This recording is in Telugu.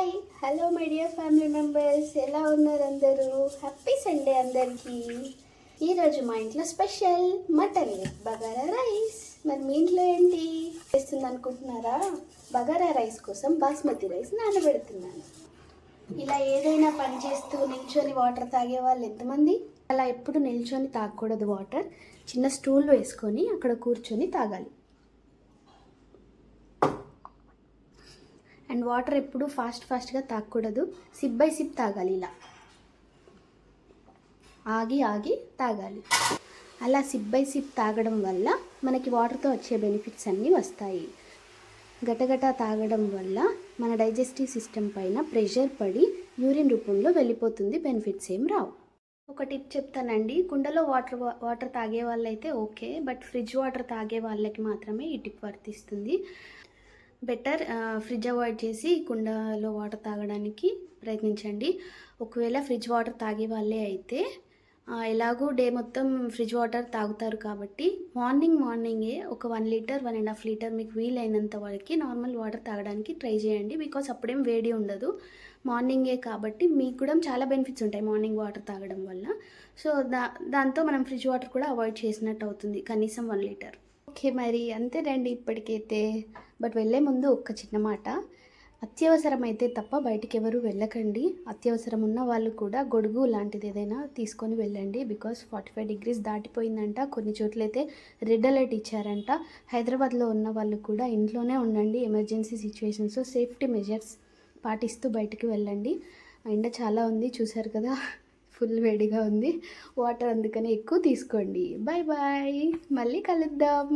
Hi hello my dear family members, ఎలా ఉన్నారు అందరూ? హ్యాపీ సండే అందరికీ. ఈరోజు మా ఇంట్లో special mutton with bagara rice. మరి మీ ఇంట్లో ఏంటి చేస్తుంది అనుకుంటున్నారా? బగారా రైస్ కోసం బాస్మతి రైస్ నానబెడుతున్నాను. ఇలా ఏదైనా పని చేస్తూ నిల్చొని వాటర్ తాగే వాళ్ళు ఎంతమంది? అలా ఎప్పుడు నిల్చొని తాగకూడదు. వాటర్ చిన్న స్టూల్ వేసుకొని అక్కడ కూర్చొని తాగాలి. అండ్ వాటర్ ఎప్పుడు ఫాస్ట్గా తాగకూడదు. సిప్ బై సిప్ తాగాలి. ఇలా ఆగి ఆగి తాగాలి. అలా సిప్ బై సిప్ తాగడం వల్ల మనకి వాటర్తో వచ్చే బెనిఫిట్స్ అన్నీ వస్తాయి. గటగట తాగడం వల్ల మన డైజెస్టివ్ సిస్టమ్ పైన ప్రెషర్ పడి యూరిన్ రూపంలో వెళ్ళిపోతుంది. బెనిఫిట్స్ ఏం రావు. ఒక టిప్ చెప్తానండి. కుండలో వాటర్ తాగే వాళ్ళైతే ఓకే, బట్ ఫ్రిడ్జ్ వాటర్ తాగే వాళ్ళకి మాత్రమే ఈ టిప్ వర్తిస్తుంది. బెటర్ ఫ్రిడ్జ్ అవాయిడ్ చేసి కుండలో వాటర్ తాగడానికి ప్రయత్నించండి. ఒకవేళ ఫ్రిడ్జ్ వాటర్ తాగే వాళ్ళే అయితే ఎలాగూ డే మొత్తం ఫ్రిడ్జ్ వాటర్ తాగుతారు కాబట్టి మార్నింగే ఒక 1 లీటర్ 1.5 లీటర్ మీకు వీలైనంత వరకు నార్మల్ వాటర్ తాగడానికి ట్రై చేయండి. బికాస్ అప్పుడేం వేడి ఉండదు. మార్నింగే కాబట్టి మీకు కూడా చాలా బెనిఫిట్స్ ఉంటాయి మార్నింగ్ వాటర్ తాగడం వల్ల. సో దాంతో మనం ఫ్రిడ్జ్ వాటర్ కూడా అవాయిడ్ చేసినట్టు అవుతుంది. కనీసం 1 లీటర్. ఓకే, మరి అంతేనండి ఇప్పటికైతే. బట్ వెళ్ళే ముందు ఒక్క చిన్న మాట. అత్యవసరం అయితే తప్ప బయటికి ఎవరు వెళ్ళకండి. అత్యవసరం ఉన్న వాళ్ళు కూడా గొడుగు లాంటిది ఏదైనా తీసుకొని వెళ్ళండి. బికాస్ 45 డిగ్రీస్ దాటిపోయిందంట. కొన్ని చోట్లయితే రెడ్ అలర్ట్ ఇచ్చారంట. హైదరాబాద్లో ఉన్న వాళ్ళు కూడా ఇంట్లోనే ఉండండి. ఎమర్జెన్సీ సిచ్యువేషన్స్లో సేఫ్టీ మెజర్స్ పాటిస్తూ బయటికి వెళ్ళండి. ఎండ చాలా ఉంది, చూశారు కదా, ఫుల్ వేడిగా ఉంది. వాటర్ అందుకని ఎక్కువ తీసుకోండి. బాయ్ బాయ్, మళ్ళీ కలుద్దాం.